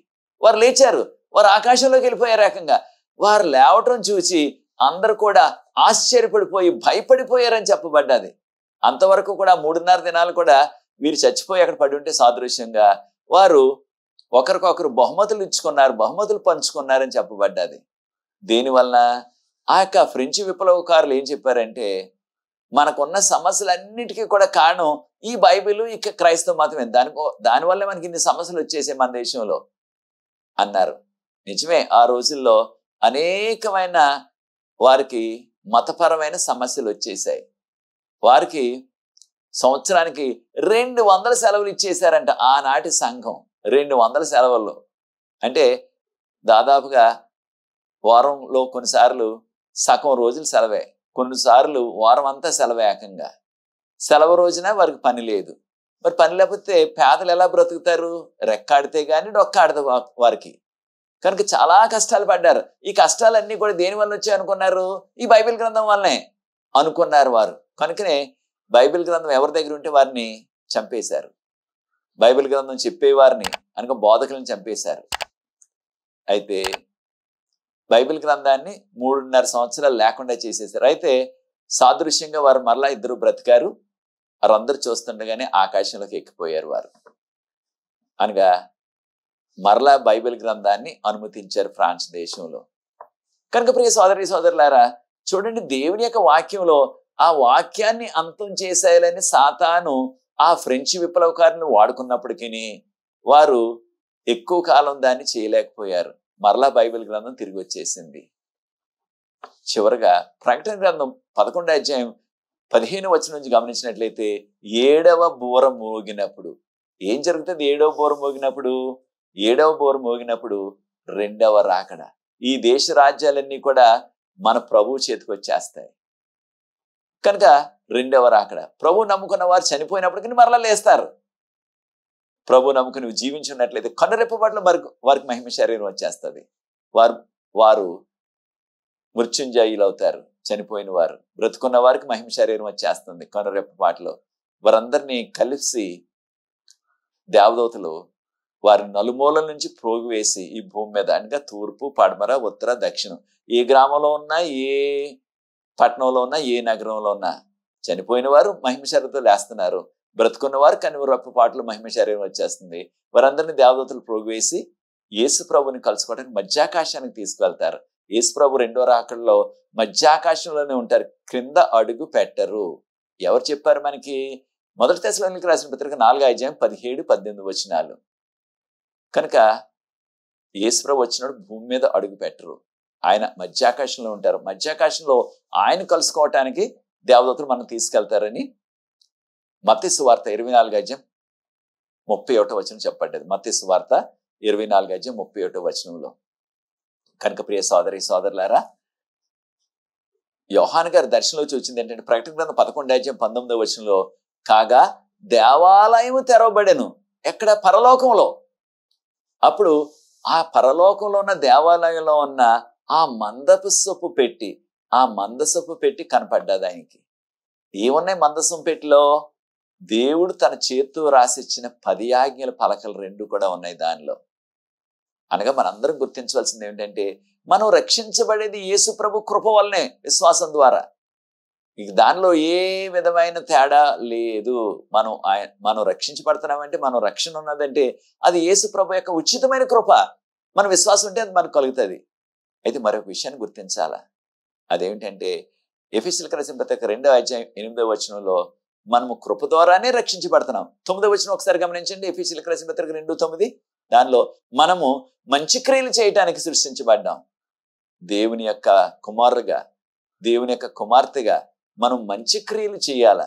వారు లేచారు, వారు ఆకాశంలోకి వెళ్ళిపోయారు. ఏకంగా వారు లేవటం చూసి అందరూ కూడా ఆశ్చర్యపడిపోయి భయపడిపోయారని చెప్పబడ్డది. అంతవరకు కూడా 3.5 దినాలు కూడా వీరు చచ్చిపోయి అక్కడ పడి ఉంటే సాదృశ్యంగా వారు ఒకరికొకరు బహుమతులు ఇచ్చుకున్నారు, బహుమతులు పంచుకున్నారని చెప్పబడ్డది. దీనివలన ఆ యొక్క ఫ్రెంచ్ విప్లవకారులు ఏం చెప్పారంటే, మనకున్న సమస్యలన్నిటికీ కూడా కారణం ఈ బైబిల్, ఇక క్రైస్తవ మతమే, దానివల్లే మనకి ఇన్ని సమస్యలు వచ్చేసాయి మన దేశంలో అన్నారు. నిజమే, ఆ రోజుల్లో అనేకమైన వారికి మతపరమైన సమస్యలు వచ్చేసాయి. వారికి సంవత్సరానికి 200 సెలవులు ఇచ్చేశారంట ఆనాటి సంఘం. 200 సెలవుల్లో అంటే దాదాపుగా వారంలో కొన్నిసార్లు సగం రోజులు సెలవే, కొన్నిసార్లు వారం అంతా సెలవే. ఏకంగా సెలవు రోజున వారికి పని లేదు, మరి పని లేకపోతే పేదలు ఎలా బ్రతుకుతారు? రెక్కాడితే గాని డొక్కాడదు వారికి. కనుక చాలా కష్టాలు పడ్డారు. ఈ కష్టాలన్నీ కూడా దేని వల్ల వచ్చాయి అనుకున్నారు? ఈ బైబిల్ గ్రంథం వల్లనే అనుకున్నారు వారు. కనుకనే బైబిల్ గ్రంథం ఎవరి దగ్గర ఉంటే వారిని చంపేశారు. బైబిల్ గ్రంథం చెప్పేవారిని అనగా బోధకులను చంపేశారు. అయితే బైబిల్ గ్రంథాన్ని 3.5 సంవత్సరాలు లేకుండా చేసేశారు. అయితే సాదృశ్యంగా వారు మరలా ఇద్దరు బ్రతికారు. వారందరూ చూస్తుండగానే ఆకాశంలోకి ఎక్కిపోయారు వారు. అనగా మరలా బైబిల్ గ్రంథాన్ని అనుమతించారు ఫ్రాన్స్ దేశంలో. కనుక ప్రియ సోదరి సోదరులారా, చూడండి, దేవుని యొక్క వాక్యంలో ఆ వాక్యాన్ని అంతం చేసేయాలని సాతాను ఆ ఫ్రెంచ్ విప్లవకారులను వాడుకున్నప్పటికీ వారు ఎక్కువ కాలం దాన్ని చేయలేకపోయారు. మరలా బైబిల్ గ్రంథం తిరిగి వచ్చేసింది. చివరగా ప్రకటన గ్రంథం 11వ అధ్యాయం 15వ వచనం నుంచి గమనించినట్లయితే 7వ బూర మోగినప్పుడు ఏం జరుగుతుంది? 7వ బూర మోగినప్పుడు 7వ బూర మోగినప్పుడు 2వ రాకడ. ఈ దేశ రాజ్యాలన్నీ కూడా మన ప్రభువు చేతికి వచ్చేస్తాయి. కనుక 2వ రాకడ. ప్రభు నమ్ముకున్న వారు చనిపోయినప్పటికీ మరలా లేస్తారు. ప్రభు నమ్ముకుని జీవించున్నట్లయితే కన్నురెప్పపాట్లో వారికి మహిమ శరీరం వచ్చేస్తుంది. వారు మృత్యుంజయులు అవుతారు. చనిపోయిన వారు, బ్రతుకున్న వారికి మహిమ శరీరం వచ్చేస్తుంది కన్నురెప్పపాట్లో. వారందరినీ కలిసి దేవదూతలు వారి నలుమూలల నుంచి ప్రోగు వేసి ఈ భూమి మీద అనగా తూర్పు, పడమర, ఉత్తర, దక్షిణం, ఏ గ్రామంలో ఉన్నా, ఏ పట్టణంలో ఉన్నా, ఏ నగరంలో ఉన్నా చనిపోయిన వారు మహిమ శరీరంతో లేస్తున్నారు. బ్రతుకున్న వారు కన్నురెప్పపాట్లో మహిమ శరీరం వచ్చేస్తుంది. వారందరినీ దేవదూతలు ప్రోగు వేసి యేసు ప్రభుని కలుసుకోవడానికి మధ్యాకాశానికి తీసుకువెళ్తారు. యేసు ప్రభు 2వ రాకడలో మధ్యాకాశంలోనే ఉంటారు, క్రింద అడుగు పెట్టరు. ఎవరు చెప్పారు మనకి? 1 తెస్సలోనికీయులకు రాసిన పత్రిక 4వ అధ్యాయం 17-18 వచనాలు. కనుక యేసు ప్రభు వచ్చినప్పుడు భూమి మీద అడుగు పెట్టరు, ఆయన మధ్యాకాశంలో ఉంటారు. మధ్యాకాశంలో ఆయన కలుసుకోవటానికి దేవదూతలు మనం తీసుకెళ్తారని మత్తయి సువార్త 24వ అధ్యాయం 31వ వచనం చెప్పబడ్డది. మత్తయి సువార్త 24వ అధ్యాయం 31వ వచనంలో. కనుక ప్రియ సోదరి సోదరులారా, యోహాను గారి దర్శనంలో వచ్చింది ఏంటంటే ప్రకటన గ్రంథం 11వ అధ్యాయం 19వ వచనంలో, కాగా దేవాలయము తెరవబడెను. ఎక్కడ? పరలోకంలో. అప్పుడు ఆ పరలోకంలో ఉన్న దేవాలయంలో ఉన్న ఆ మందసపు పెట్టి కనపడ్డది ఆయనకి. ఏమున్నాయి మందసం పెట్టిలో? దేవుడు తన చేత్తో రాసిచ్చిన 10 ఆజ్ఞల పలకలు 2 కూడా ఉన్నాయి దానిలో. అనగా మనందరం గుర్తించవలసింది ఏమిటంటే మనం రక్షించబడేది యేసు ప్రభు కృప వల్లనే, విశ్వాసం ద్వారా. ఇక దానిలో ఏ విధమైన తేడా లేదు. మనం రక్షించబడుతున్నామంటే, మనం రక్షణ ఉన్నదంటే అది యేసు ప్రభు యొక్క ఉచితమైన కృప. మన విశ్వాసం ఉంటే అది మనకు కలుగుతుంది. అయితే మరొక విషయాన్ని గుర్తించాలా. అదేమిటంటే ఎఫెసీయులకు రాసిన పత్రిక 2వ అధ్యాయం 8వ వచనంలో మనము కృప ద్వారానే రక్షించబడుతున్నాం. 9వ వచనం ఒకసారి గమనించండి. ఎఫెసీయులకు రాసిన పత్రిక 2:9. దానిలో మనము మంచి క్రియలు చేయటానికి సృష్టించబడ్డాం. దేవుని యొక్క కుమారుగా, దేవుని యొక్క కుమార్తెగా మనం మంచి క్రియలు చేయాలా.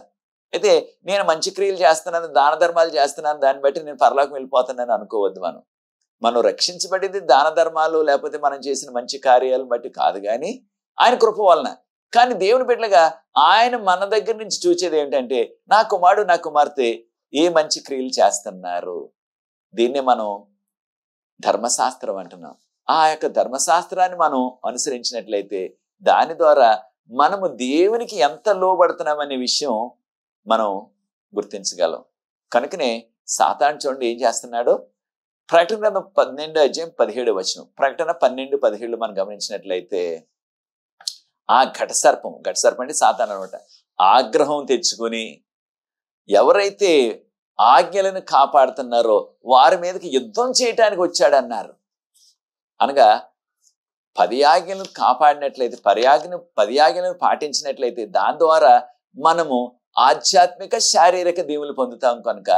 అయితే నేను మంచి క్రియలు చేస్తున్నాను, దాన ధర్మాలు చేస్తున్నాను, దాన్ని బట్టి నేను పరలోకం వెళ్ళిపోతున్నాను అనుకోవద్దు. మనం రక్షించబడింది దాన ధర్మాలు లేకపోతే మనం చేసిన మంచి కార్యాలను బట్టి కాదు, కానీ ఆయన కృప వలన. కానీ దేవుని బిడ్డలుగా ఆయన మన దగ్గర నుంచి చూసేది ఏంటంటే నా కుమారుడు, నా కుమార్తె ఏ మంచి క్రియలు చేస్తున్నారు. దీన్నే మనం ధర్మశాస్త్రం అంటున్నాం. ఆ యొక్క ధర్మశాస్త్రాన్ని మనం అనుసరించినట్లయితే దాని ద్వారా మనము దేవునికి ఎంత లోబడుతున్నామనే విషయం మనం గుర్తించగలం. కనుకనే సాతాను చూడండి ఏం చేస్తున్నాడు. ప్రకటన గ్రంథం 12వ అధ్యాయం 17వ వచనం, ప్రకటన 12:17 మనం గమనించినట్లయితే ఆ ఘటసర్పం అంటే సాతాను అనమాట, ఆగ్రహం తెచ్చుకొని ఎవరైతే ఆజ్ఞలను కాపాడుతున్నారో వారి మీదకి యుద్ధం చేయటానికి వచ్చాడన్నారు. అనగా 10 ఆజ్ఞలను కాపాడినట్లయితే, 10 ఆజ్ఞలను పాటించినట్లయితే దాని ద్వారా మనము ఆధ్యాత్మిక శారీరక దీవులు పొందుతాం. కనుక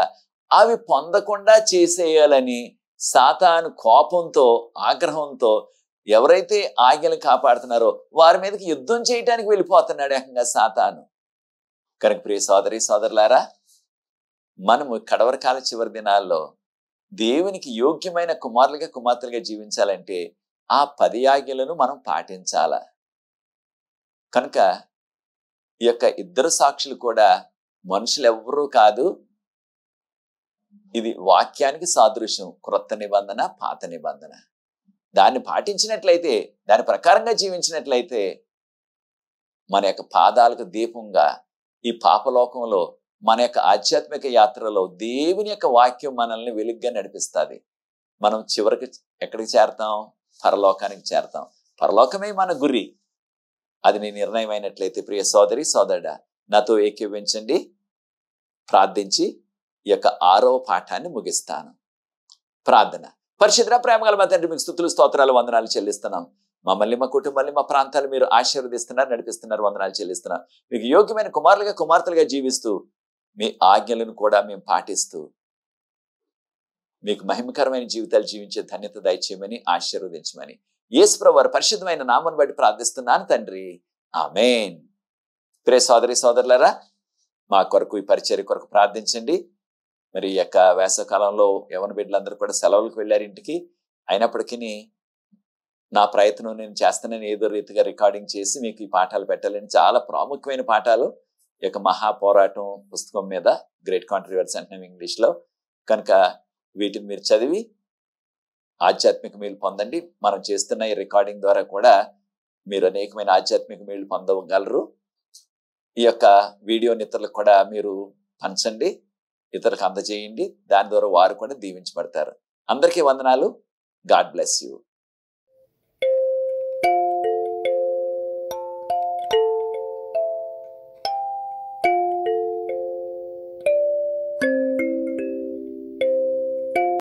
అవి పొందకుండా చేసేయాలని సాతాను కోపంతో, ఆగ్రహంతో ఎవరైతే ఆజ్ఞలు కాపాడుతున్నారో వారి మీదకి యుద్ధం చేయటానికి వెళ్ళిపోతున్నాడు ఏకంగా సాతాను. కనుక ప్రియ సోదరి సోదరులారా, మనము కడవరి కాల చివరి దినాల్లో దేవునికి యోగ్యమైన కుమారులుగా, కుమార్తెలుగా జీవించాలంటే ఆ 10 ఆజ్ఞలను మనం పాటించాల. కనుక ఈ యొక్క ఇద్దరు సాక్షులు కూడా మనుషులు ఎవ్వరూ కాదు, ఇది వాక్యానికి సాదృశ్యం. క్రొత్త నిబంధన, పాత నిబంధన. దాన్ని పాటించినట్లయితే, దాని ప్రకారంగా జీవించినట్లయితే మన యొక్క పాదాలకు దీపంగా ఈ పాపలోకంలో, మన యొక్క ఆధ్యాత్మిక యాత్రలో దేవుని యొక్క వాక్యం మనల్ని వెలుగ్గా నడిపిస్తుంది. మనం చివరికి ఎక్కడికి చేరతాం? పరలోకానికి చేరతాం. పరలోకమే మన గురి. అది నీ నిర్ణయం అయినట్లయితే ప్రియ సోదరి సోదరుడా, నాతో ఏకీభవించండి. ప్రార్థించి ఈ యొక్క 6వ పాఠాన్ని ముగిస్తాను. ప్రార్థన. పరిశుద్ధ ప్రేమగల మా తండ్రి, మీకు స్తుతులు స్తోత్రాలు వందనాలు చెల్లిస్తున్నాం. మమ్మల్ని, మా కుటుంబాన్ని, మా ప్రాంతాలు మీరు ఆశీర్వదిస్తున్నారు, నడిపిస్తున్నారు. వందనాలు చెల్లిస్తున్నాం. మీకు యోగ్యమైన కుమారులుగా కుమార్తెలుగా జీవిస్తూ మీ ఆజ్ఞలను కూడా మేము పాటిస్తూ మీకు మహిమకరమైన జీవితాలు జీవించే ధన్యత దయచేయమని, ఆశీర్వదించమని యేసుప్రభు వారి పరిశుద్ధమైన నామమును బట్టి ప్రార్థిస్తున్నాను తండ్రి. ఆమేన్. ప్రియ సోదరి సోదరులారా, మా కొరకు ఈ పరిచర్య కొరకు ప్రార్థించండి. మరి ఈ యొక్క వేసవకాలంలో యవన బిడ్డలందరూ కూడా సెలవులకు వెళ్ళారు ఇంటికి. అయినప్పటికీ నా ప్రయత్నం నేను చేస్తానని ఏదో రీతిగా రికార్డింగ్ చేసి మీకు ఈ పాఠాలు పెట్టాలని, చాలా ప్రాముఖ్యమైన పాఠాలు ఈ యొక్క మహాపోరాటం పుస్తకం మీద, గ్రేట్ కాంట్రవర్సీ అంటున్నాం ఇంగ్లీష్లో. కనుక వీటిని మీరు చదివి ఆధ్యాత్మిక మేలు పొందండి. మనం చేస్తున్న ఈ రికార్డింగ్ ద్వారా కూడా మీరు అనేకమైన ఆధ్యాత్మిక మేలు పొందగలరు. ఈ యొక్క వీడియోని ఇతరులకు కూడా మీరు పంచండి, ఇతరులకు అందజేయండి. దాని ద్వారా వారు కూడా దీవించబడతారు. అందరికీ వందనాలు. God bless you.